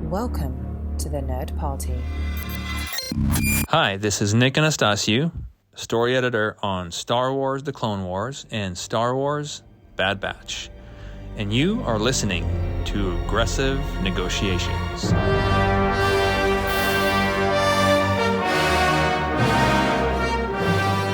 Welcome to the Nerd Party. Hi, this is Nick Anastasiou, story editor on Star Wars The Clone Wars and Star Wars Bad Batch. And you are listening to Aggressive Negotiations.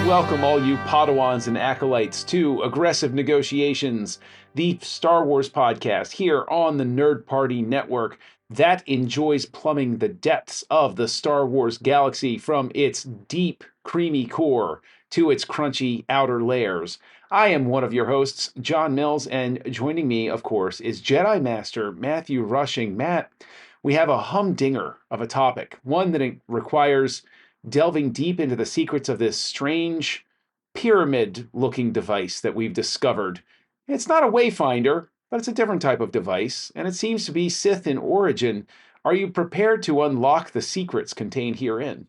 Welcome, all you Padawans and acolytes, to Aggressive Negotiations, the Star Wars podcast here on the Nerd Party Network that enjoys plumbing the depths of the Star Wars galaxy from its deep, creamy core to its crunchy outer layers. I am one of your hosts, John Mills, and joining me, of course, is Jedi Master Matthew Rushing. Matt, we have a humdinger of a topic, one that requires delving deep into the secrets of this strange pyramid-looking device that we've discovered. It's not a wayfinder, but it's a different type of device, and it seems to be Sith in origin. Are you prepared to unlock the secrets contained herein?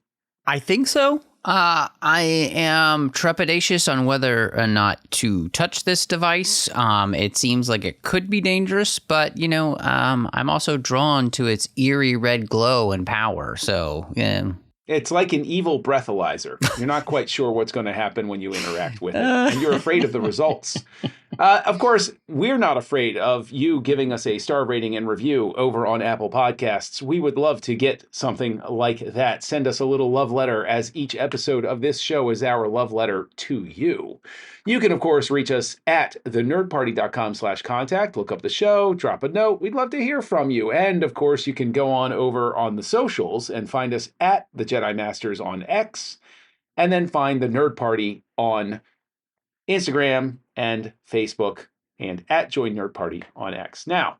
I think so. I am trepidatious on whether or not to touch this device. It seems like it could be dangerous, but, I'm also drawn to its eerie red glow and power, so, yeah. It's like an evil breathalyzer. You're not quite sure what's going to happen when you interact with it, and you're afraid of the results. Of course, we're not afraid of you giving us a star rating and review over on Apple Podcasts. We would love to get something like that. Send us a little love letter, as each episode of this show is our love letter to you. You can, of course, reach us at thenerdparty.com/contact. Look up the show, drop a note. We'd love to hear from you. And, of course, you can go on over on the socials and find us at the Jedi Masters on X, and then find the Nerd Party on Instagram and Facebook, and at Join Nerd Party on X. Now,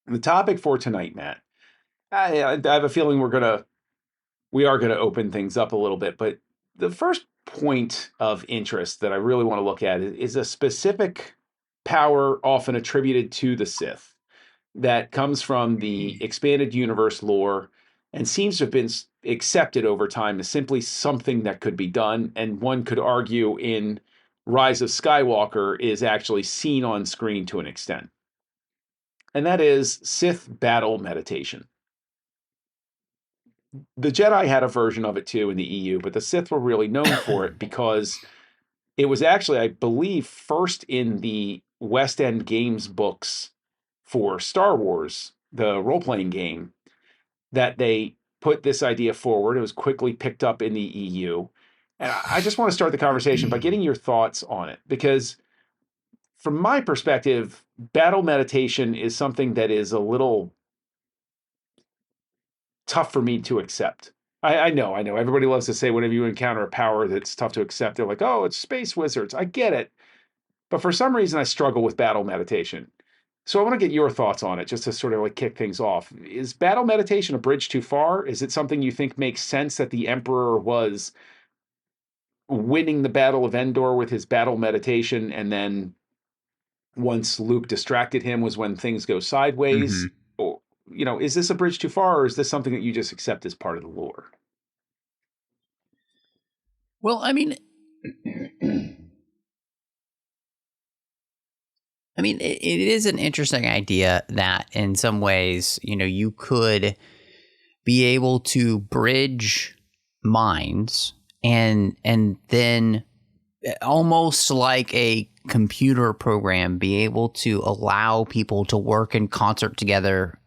the topic for tonight, Matt, I have a feeling we are gonna open things up a little bit, but the first point of interest that I really want to look at is a specific power often attributed to the Sith that comes from the expanded universe lore and seems to have been accepted over time as simply something that could be done, and one could argue in Rise of Skywalker is actually seen on screen to an extent. And that is Sith battle meditation. The Jedi had a version of it too in the EU, but the Sith were really known for it because it was actually, I believe, first in the West End Games books for Star Wars, the role-playing game, that they put this idea forward. It was quickly picked up in the EU. And I just want to start the conversation by getting your thoughts on it, because from my perspective, battle meditation is something that is a little tough for me to accept. I know. Everybody loves to say whenever you encounter a power that's tough to accept, they're like, oh, it's space wizards. I get it. But for some reason, I struggle with battle meditation. So I want to get your thoughts on it, just to sort of like kick things off. Is battle meditation a bridge too far? Is it something you think makes sense that the Emperor was winning the Battle of Endor with his battle meditation, and then once Luke distracted him was when things go sideways? Mm-hmm. Or, is this a bridge too far, or is this something that you just accept as part of the lore? Well, it is an interesting idea that in some ways, you could be able to bridge minds and then almost like a computer program, be able to allow people to work in concert together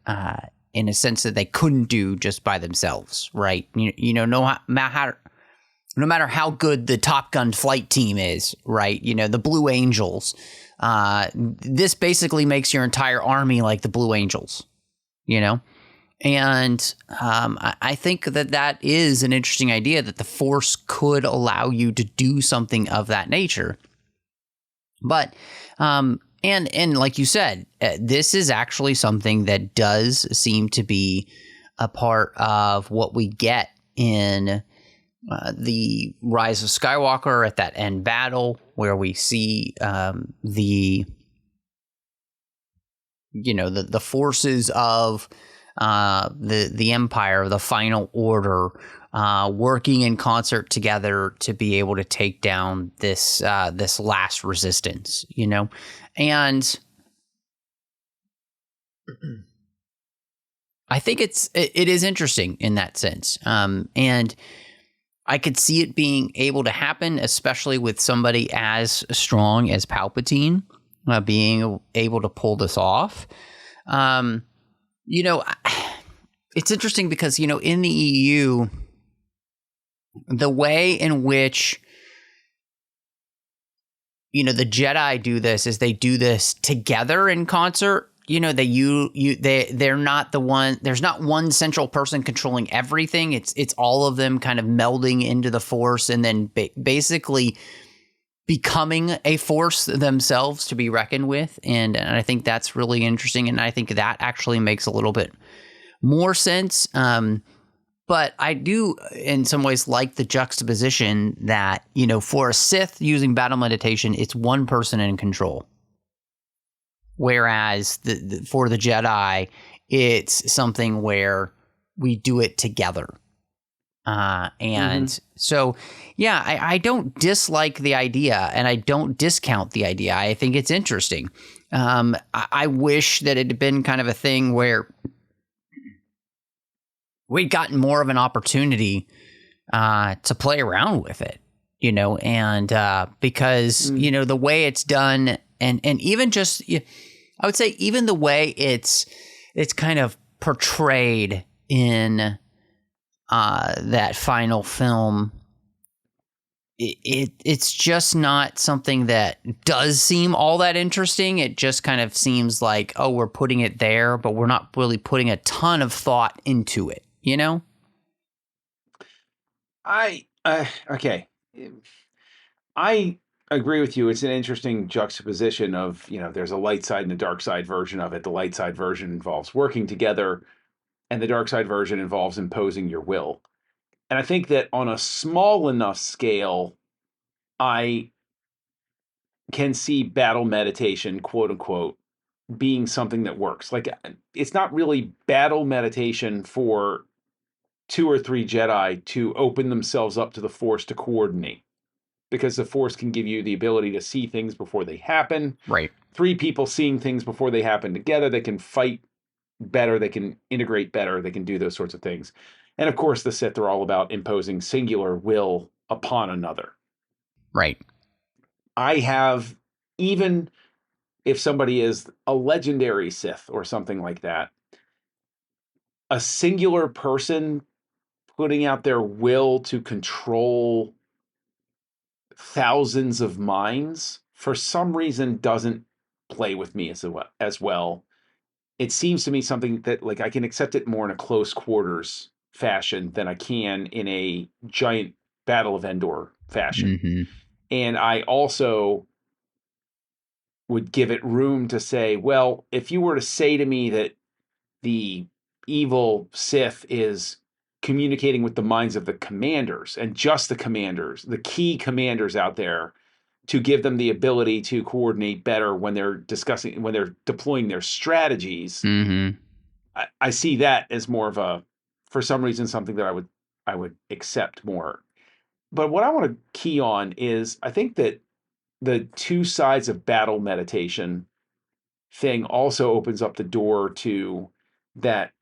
in a sense that they couldn't do just by themselves, right? No matter how good the Top Gun flight team is, right? The Blue Angels. This basically makes your entire army like the Blue Angels, And I think that is an interesting idea, that the Force could allow you to do something of that nature. But, and like you said, this is actually something that does seem to be a part of what we get in the Rise of Skywalker at that end battle, where we see the forces of the Empire, the Final Order, working in concert together to be able to take down this last resistance, and I think it is interesting in that sense. And I could see it being able to happen, especially with somebody as strong as Palpatine being able to pull this off. You know, it's interesting because, you know, in the EU, the way in which, you know, the Jedi do this is they do this together in concert. You know, they're not the one. There's not one central person controlling everything. It's all of them kind of melding into the Force and then basically becoming a force themselves to be reckoned with. And I think that's really interesting. And I think that actually makes a little bit more sense. But I do, in some ways, like the juxtaposition that, you know, for a Sith using battle meditation, it's one person in control. Whereas for the Jedi, it's something where we do it together. So, yeah, I don't dislike the idea and I don't discount the idea. I think it's interesting. I wish that it had been kind of a thing where we'd gotten more of an opportunity to play around with it, you know, and because, you know, the way it's done and even just, I would say even the way it's kind of portrayed in that final film, it's just not something that does seem all that interesting. It just kind of seems like, oh, we're putting it there, but we're not really putting a ton of thought into it, you know? Okay. I agree with you. It's an interesting juxtaposition of, you know, there's a light side and a dark side version of it. The light side version involves working together, and the dark side version involves imposing your will. And I think that on a small enough scale, I can see battle meditation, quote unquote, being something that works. Like, it's not really battle meditation for 2 or 3 Jedi to open themselves up to the Force to coordinate, because the Force can give you the ability to see things before they happen. Right. 3 people seeing things before they happen together, they can fight better, they can integrate better, they can do those sorts of things. And of course, the Sith are all about imposing singular will upon another. Right. I have, even if somebody is a legendary Sith or something like that, a singular person putting out their will to control thousands of minds for some reason doesn't play with me as well. It seems to me something that, like, I can accept it more in a close quarters fashion than I can in a giant Battle of Endor fashion. Mm-hmm. And I also would give it room to say, well, if you were to say to me that the evil Sith is communicating with the minds of the commanders, and just the commanders, the key commanders out there, to give them the ability to coordinate better when they're deploying their strategies. Mm-hmm. I see that as more of a, for some reason, something that I would accept more. But what I want to key on is, I think that the 2 sides of battle meditation thing also opens up the door to that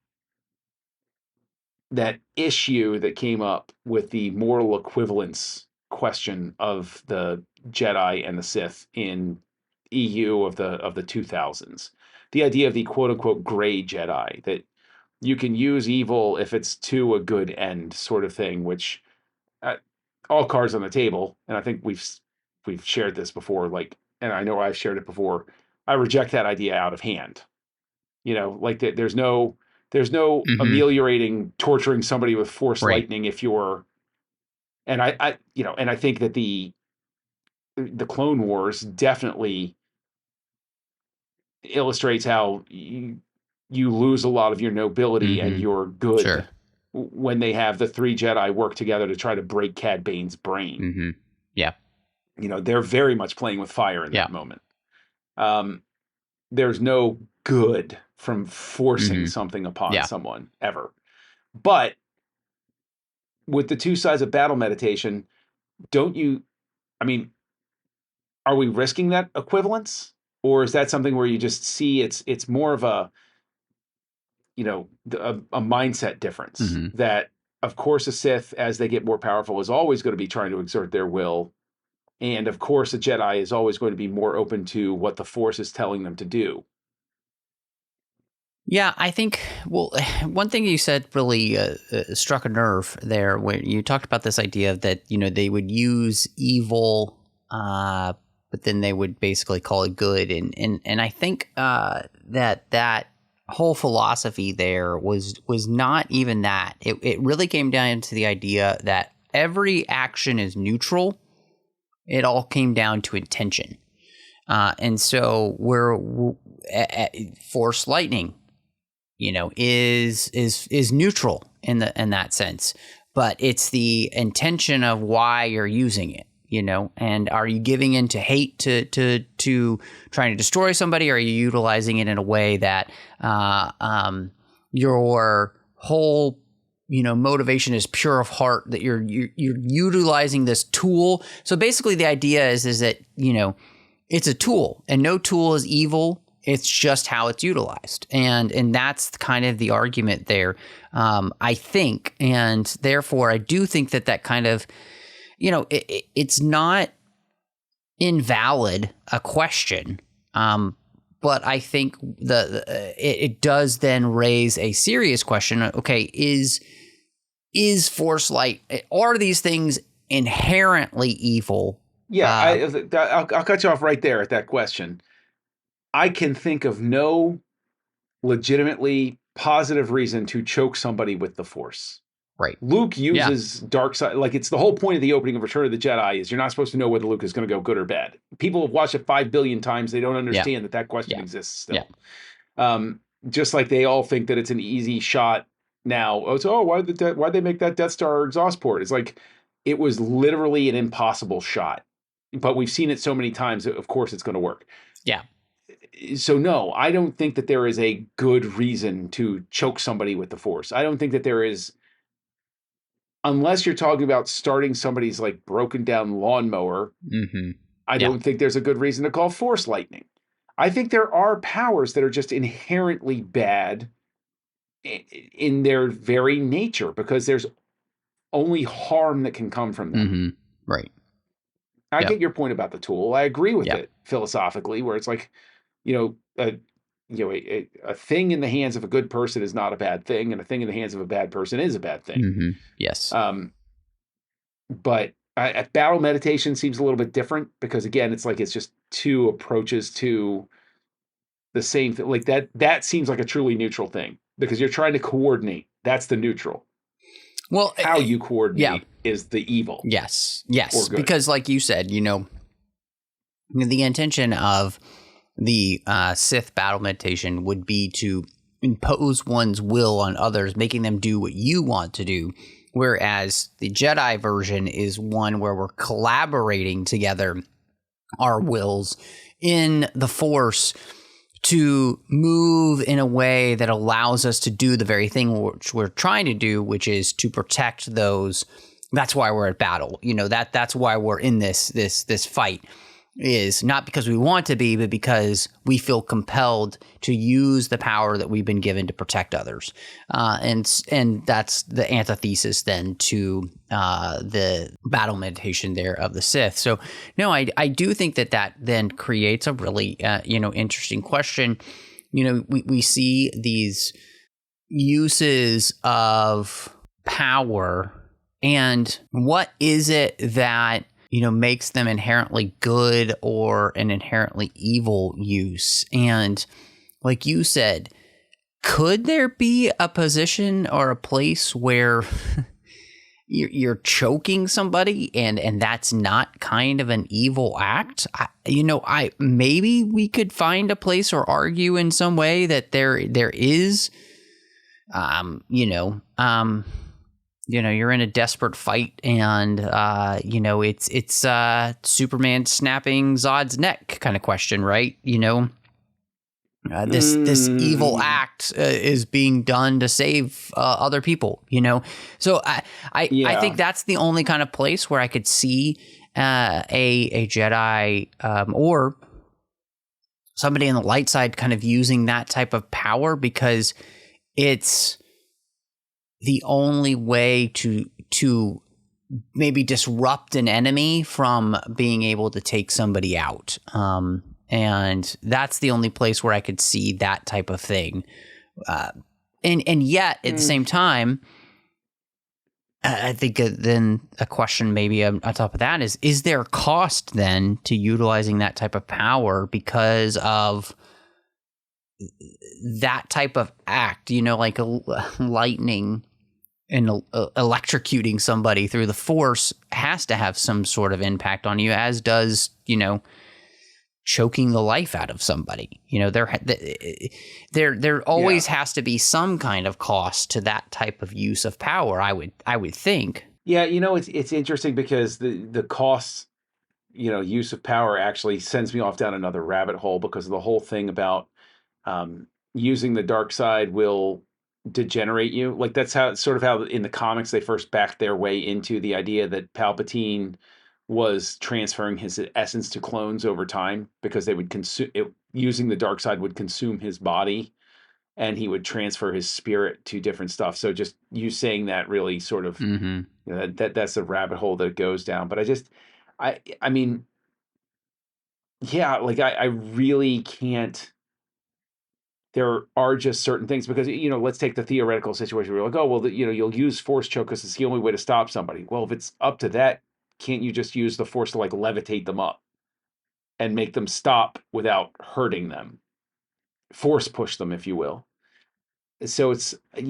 issue that came up with the moral equivalence question of the Jedi and the Sith in EU of the 2000s. The idea of the quote unquote gray Jedi, that you can use evil if it's to a good end, sort of thing, which, all cards on the table. And I think we've shared this before, like, and I know I've shared it before. I reject that idea out of hand. You know, like, there's no Mm-hmm. ameliorating torturing somebody with force Right. lightning if you're, and I you know, and I think that the Clone Wars definitely illustrates how you lose a lot of your nobility and Mm-hmm. your good Sure. when they have the 3 Jedi work together to try to break Cad Bane's brain. Mm-hmm. Yeah. You know, they're very much playing with fire in Yeah. that moment. There's no good from forcing Mm-hmm. something upon Yeah. someone ever. But with the 2 sides of battle meditation, don't you, I mean, are we risking that equivalence? Or is that something where you just see it's more of a, a mindset difference. Mhm. That, of course, a Sith, as they get more powerful, is always going to be trying to exert their will. And, of course, a Jedi is always going to be more open to what the Force is telling them to do. Yeah, I think, well, one thing you said really struck a nerve there when you talked about this idea that, they would use evil, but then they would basically call it good. And I think that whole philosophy there was not even that. It really came down to the idea that every action is neutral. It all came down to intention. And so Force lightning, is neutral in that sense, but it's the intention of why you're using it, and are you giving in to hate to trying to destroy somebody, or are you utilizing it in a way that your whole motivation is pure of heart, that you're utilizing this tool. So basically the idea is that it's a tool, and no tool is evil. It's just how it's utilized. And that's kind of the argument there, I think. And therefore, I do think that kind of, it's not invalid a question. But I think it does then raise a serious question. Okay, is Force light, are these things inherently evil? Yeah, I'll cut you off right there at that question. I can think of no legitimately positive reason to choke somebody with the Force. Right. Luke uses dark side. Like, it's the whole point of the opening of Return of the Jedi is you're not supposed to know whether Luke is going to go good or bad. People have watched it 5 billion times. They don't understand that question exists still. Yeah. Just like they all think that it's an easy shot now. Why'd they make that Death Star exhaust port? It's like, it was literally an impossible shot. But we've seen it so many times that, of course, it's going to work. Yeah. So no, I don't think that there is a good reason to choke somebody with the Force. I don't think that there is, unless you're talking about starting somebody's like broken down lawnmower. Mm-hmm. I don't think there's a good reason to call Force lightning. I think there are powers that are just inherently bad in their very nature, because there's only harm that can come from them. Mm-hmm. Right. I get your point about the tool. I agree with it philosophically, where it's like, a thing in the hands of a good person is not a bad thing, and a thing in the hands of a bad person is a bad thing. Mm-hmm. Yes. But battle meditation seems a little bit different, because again, it's like it's just two approaches to the same thing. Like that seems like a truly neutral thing, because you're trying to coordinate. That's the neutral. Well, how you coordinate is the evil. Yes. Because like you said, the intention of the Sith battle meditation would be to impose one's will on others, making them do what you want to do. Whereas the Jedi version is one where we're collaborating together our wills in the Force to move in a way that allows us to do the very thing which we're trying to do, which is to protect those. That's why we're at battle. That's why we're in this fight. Is not because we want to be, but because we feel compelled to use the power that we've been given to protect others. And that's the antithesis then to the battle meditation there of the Sith. So no, I do think that then creates a really interesting question. We see these uses of power, and what is it that makes them inherently good or an inherently evil use? And like you said, could there be a position or a place where you're choking somebody and that's not kind of an evil act? Maybe we could find a place or argue in some way that there is, you're in a desperate fight, and it's Superman snapping Zod's neck kind of question, right? This evil act is being done to save other people. So I think that's the only kind of place where I could see a Jedi or somebody on the light side kind of using that type of power, because it's the only way to maybe disrupt an enemy from being able to take somebody out. And that's the only place where I could see that type of thing. And yet, at the same time, I think then a question maybe on top of that is there cost then to utilizing that type of power because of that type of act, like a lightning and electrocuting somebody through the Force has to have some sort of impact on you, as does, choking the life out of somebody. There always has to be some kind of cost to that type of use of power, I would think. Yeah, it's interesting because the cost, use of power actually sends me off down another rabbit hole, because of the whole thing about using the dark side will degenerate you. Like, that's how in the comics they first backed their way into the idea that Palpatine was transferring his essence to clones over time, because they would consume it. Using the dark side would consume his body, and he would transfer his spirit to different stuff. So just you saying that really sort of that's a rabbit hole that it goes down. But I mean, yeah, like I really can't. There are just certain things, because, let's take the theoretical situation where you're like, oh, well, you'll use force choke because it's the only way to stop somebody. Well, if it's up to that, can't you just use the force to, like, levitate them up and make them stop without hurting them? Force push them, if you will. So it's, I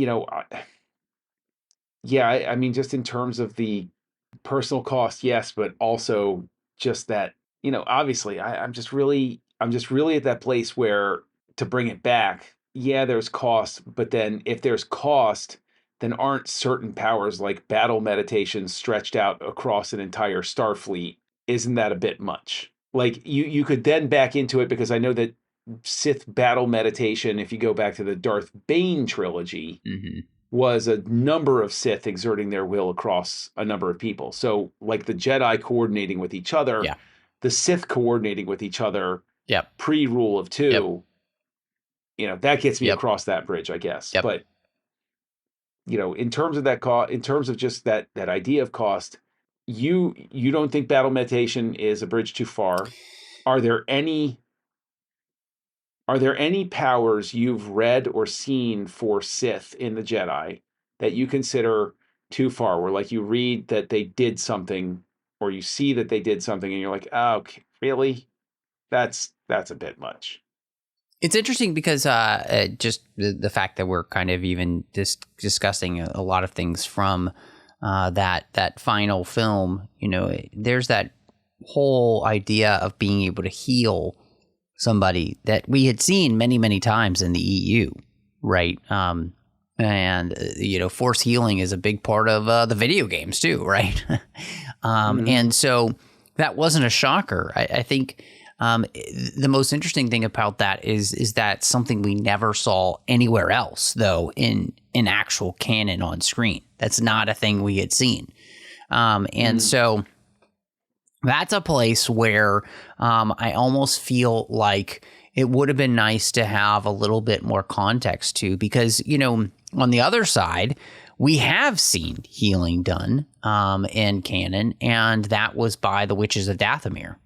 mean, just in terms of the personal cost, yes, but also just that, obviously I'm just really at that place where, to bring it back, yeah, there's cost, but then if there's cost, then aren't certain powers like battle meditation stretched out across an entire Starfleet? Isn't that a bit much? Like, you could then back into it, because I know that Sith battle meditation, if you go back to the Darth Bane trilogy, was a number of Sith exerting their will across a number of people. So, like, the Jedi coordinating with each other, the Sith coordinating with each other, pre-Rule of Two, that gets me across that bridge, I guess. But, in terms of that cost, in terms of just that idea of cost, you don't think battle meditation is a bridge too far? Are there any powers you've read or seen for Sith in the Jedi that you consider too far, where, like, you read that they did something, or you see that they did something, and you're like, oh, okay, really? That's a bit much. It's interesting because just the fact that we're kind of even discussing a lot of things from that final film, there's that whole idea of being able to heal somebody that we had seen many, many times in the EU, right? And, force healing is a big part of the video games too, right? And so that wasn't a shocker. I think the most interesting thing about that is that something we never saw anywhere else, though, in actual canon on screen. That's not a thing we had seen. So that's a place where I almost feel like it would have been nice to have a little bit more context to, because, on the other side, we have seen healing done in canon, and that was by the Witches of Dathomir.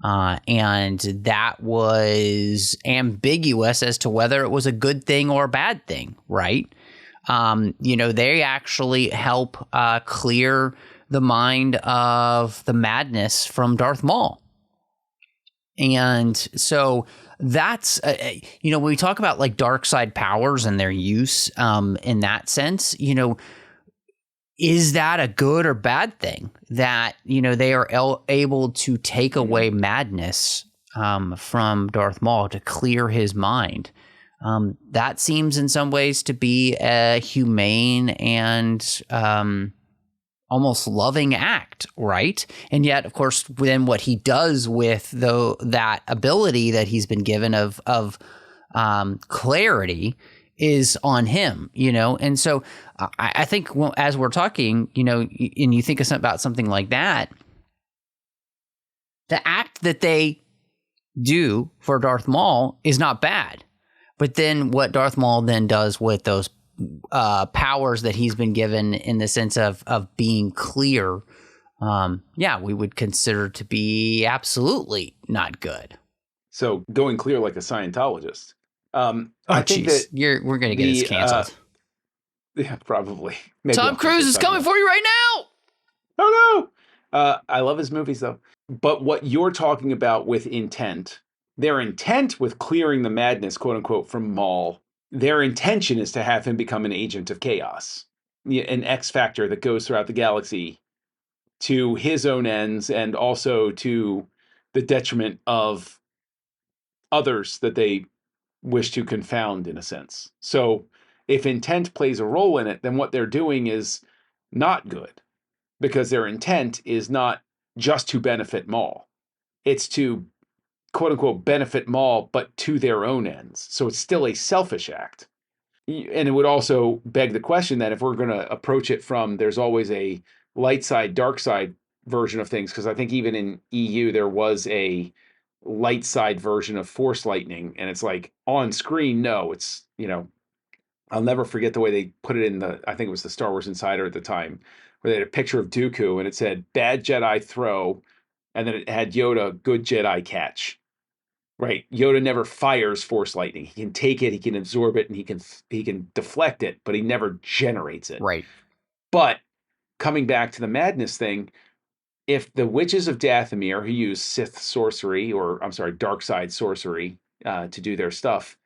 And that was ambiguous as to whether it was a good thing or a bad thing, right? They actually help clear the mind of the madness from Darth Maul. And so that's, when we talk about, like, dark side powers and their use in that sense, is that a good or bad thing that, they are able to take away madness from Darth Maul to clear his mind? That seems in some ways to be a humane and almost loving act, right? And yet, of course, then what he does with that ability that he's been given of clarity is on him, And so I think as we're talking, and you think about something like that, the act that they do for Darth Maul is not bad. But then what Darth Maul then does with those powers that he's been given in the sense of being clear, we would consider to be absolutely not good. So going clear like a Scientologist. I think that we're going to get this canceled. Yeah, probably. Maybe Tom Cruise is coming for you right now. Oh no! I love his movies though. But what you're talking about with intent, their intent with clearing the madness, quote unquote, from Maul, their intention is to have him become an agent of chaos, an X factor that goes throughout the galaxy to his own ends and also to the detriment of others that they wish to confound in a sense. So if intent plays a role in it, then what they're doing is not good, because their intent is not just to benefit Maul. It's to, quote unquote, benefit Maul, but to their own ends. So it's still a selfish act. And it would also beg the question that if we're going to approach it from there's always a light side, dark side version of things, because I think even in EU there was a light side version of Force Lightning, and it's like on screen, no, it's, I'll never forget the way they put it in I think it was the Star Wars Insider at the time, where they had a picture of Dooku and it said bad Jedi throw, and then it had Yoda, good Jedi catch. Right? Yoda never fires Force Lightning. He can take it, he can absorb it, and he can deflect it, but he never generates it. Right. But coming back to the madness thing, if the witches of Dathomir, who use Sith sorcery, dark side sorcery to do their stuff,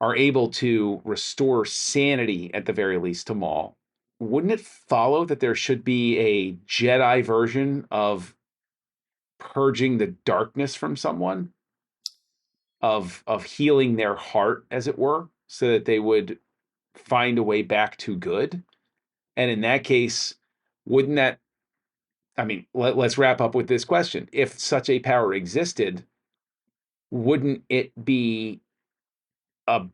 are able to restore sanity at the very least to Maul, wouldn't it follow that there should be a Jedi version of purging the darkness from someone, of healing their heart, as it were, so that they would find a way back to good? And in that case, wouldn't that, let's wrap up with this question. If such a power existed, wouldn't it be a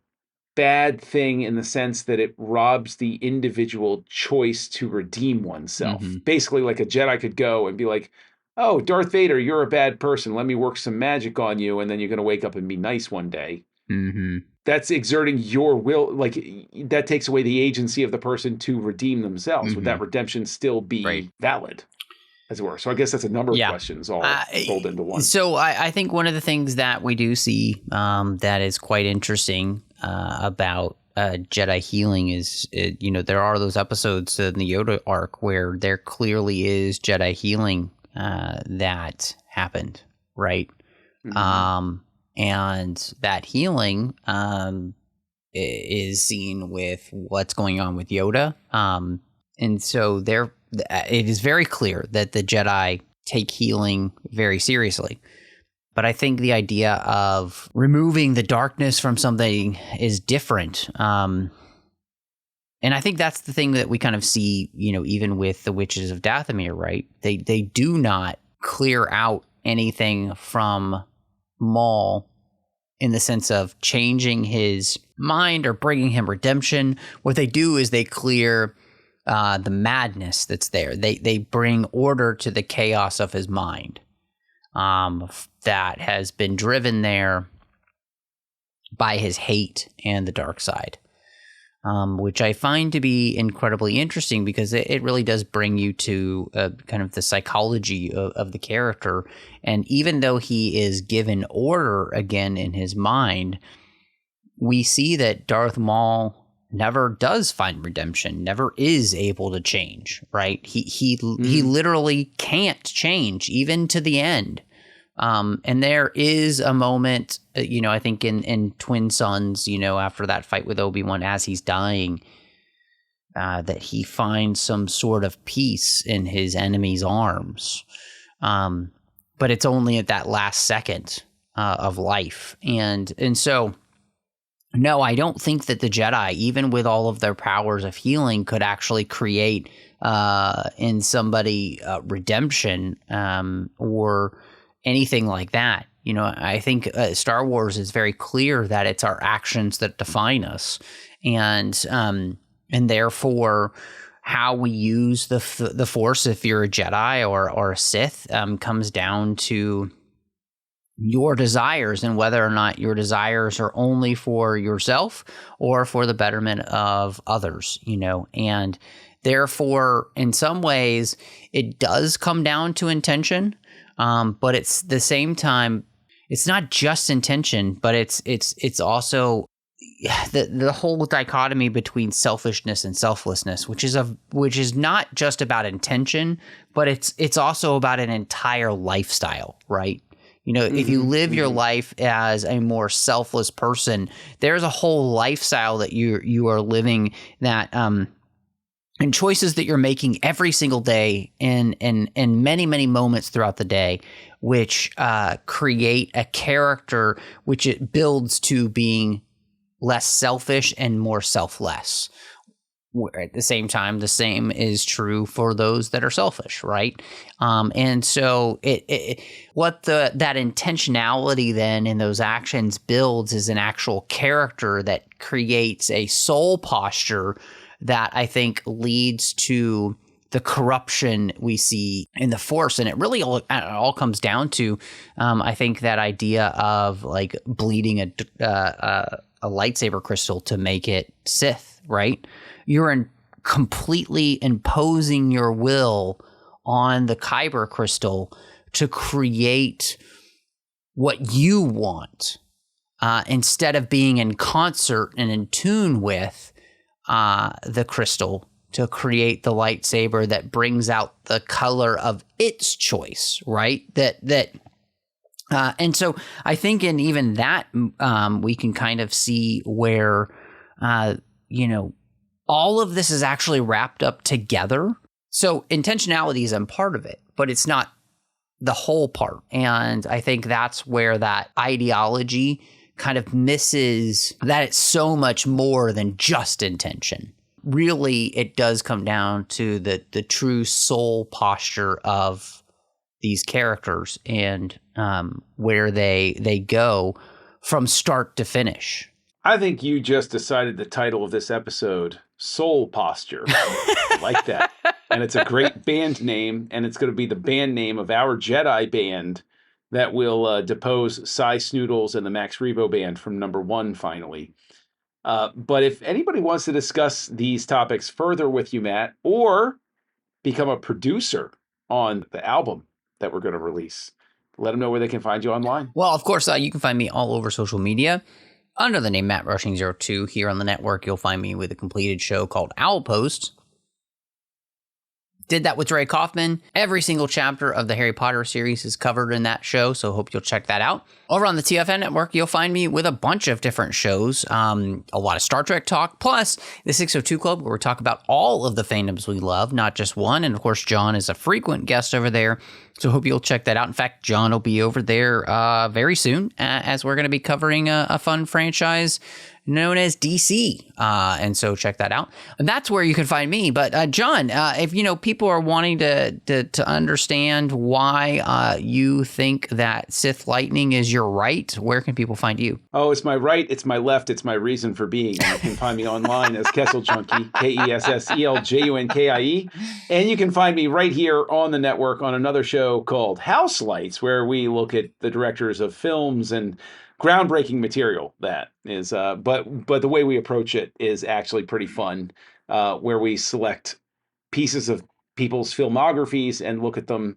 bad thing in the sense that it robs the individual choice to redeem oneself? Mm-hmm. Basically, like a Jedi could go and be like, oh, Darth Vader, you're a bad person. Let me work some magic on you, and then you're going to wake up and be nice one day. Mm-hmm. That's exerting your will. Like, that takes away the agency of the person to redeem themselves. Mm-hmm. Would that redemption still be valid, as it were? So I guess that's a number of questions all rolled into one. So I think one of the things that we do see that is quite interesting about Jedi healing is, there are those episodes in the Yoda arc where there clearly is Jedi healing that happened, right? Mm-hmm. And that healing is seen with what's going on with Yoda. And so it is very clear that the Jedi take healing very seriously. But I think the idea of removing the darkness from something is different. And I think that's the thing that we kind of see, even with the Witches of Dathomir, right? They do not clear out anything from Maul in the sense of changing his mind or bringing him redemption. What they do is they clear the madness that's there. They bring order to the chaos of his mind that has been driven there by his hate and the dark side, which I find to be incredibly interesting because it really does bring you to kind of the psychology of the character. And even though he is given order again in his mind, we see that Darth Maul never does find redemption, never is able to change, right? He literally can't change, even to the end. And there is a moment, I think in Twin Sons, after that fight with Obi-Wan as he's dying, that he finds some sort of peace in his enemy's arms. But it's only at that last second of life. And so, no, I don't think that the Jedi, even with all of their powers of healing, could actually create in somebody redemption or anything like that. I think Star Wars is very clear that it's our actions that define us, and therefore how we use the Force, if you're a Jedi or a Sith, comes down to your desires and whether or not your desires are only for yourself or for the betterment of others, and therefore, in some ways, it does come down to intention, but it's the same time, it's not just intention, but it's also the whole dichotomy between selfishness and selflessness, which is not just about intention, but it's also about an entire lifestyle, right? If you live your life as a more selfless person, there's a whole lifestyle that you are living that and choices that you're making every single day in many, many moments throughout the day, which create a character which it builds to being less selfish and more selfless. At the same time, the same is true for those that are selfish, right? And so that intentionality then in those actions builds is an actual character that creates a soul posture that I think leads to the corruption we see in the Force. And it really all comes down to, I think, that idea of like bleeding a lightsaber crystal to make it Sith, right? You're completely imposing your will on the Kyber crystal to create what you want, instead of being in concert and in tune with the crystal to create the lightsaber that brings out the color of its choice, right? And so I think in even that, we can kind of see where, all of this is actually wrapped up together. So intentionality is a part of it, but it's not the whole part. And I think that's where that ideology kind of misses that it's so much more than just intention. Really, it does come down to the true soul posture of these characters and where they go from start to finish. I think you just decided the title of this episode, Soul Posture. I like that. And it's a great band name, and it's going to be the band name of our Jedi band that will depose Cy Snoodles and the Max Rebo band from number 1 finally. But if anybody wants to discuss these topics further with you, Matt, or become a producer on the album that we're going to release, let them know where they can find you online. Well, of course, you can find me all over social media under the name Matt Rushing02. Here on the network, you'll find me with a completed show called Owl Post. Did that with Ray Kaufman. Every single chapter of the Harry Potter series is covered in that show, so hope you'll check that out. Over on the TFN network, you'll find me with a bunch of different shows, a lot of Star Trek talk, plus the 602 Club, where we talk about all of the fandoms we love, not just one. And of course, John is a frequent guest over there, so hope you'll check that out. In fact, John will be over there very soon, as we're going to be covering a fun franchise known as DC. And so check that out. And that's where you can find me. But John, if people are wanting to understand why you think that Sith lightning is your right, where can people find you? Oh, it's my right, it's my left, it's my reason for being. You can find me online as Kessel Junkie, KESSELJUNKIE. And you can find me right here on the network on another show called House Lights, where we look at the directors of films and groundbreaking material that is, but the way we approach it is actually pretty fun, where we select pieces of people's filmographies and look at them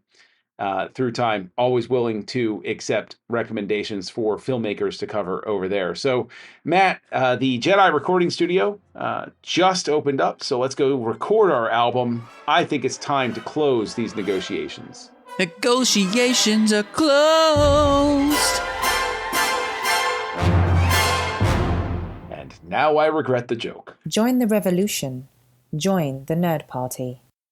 through time, always willing to accept recommendations for filmmakers to cover over there. So, Matt, the Jedi recording studio just opened up, so let's go record our album. I think it's time to close these negotiations. Negotiations are closed. And now I regret the joke. Join the revolution. Join the Nerd Party.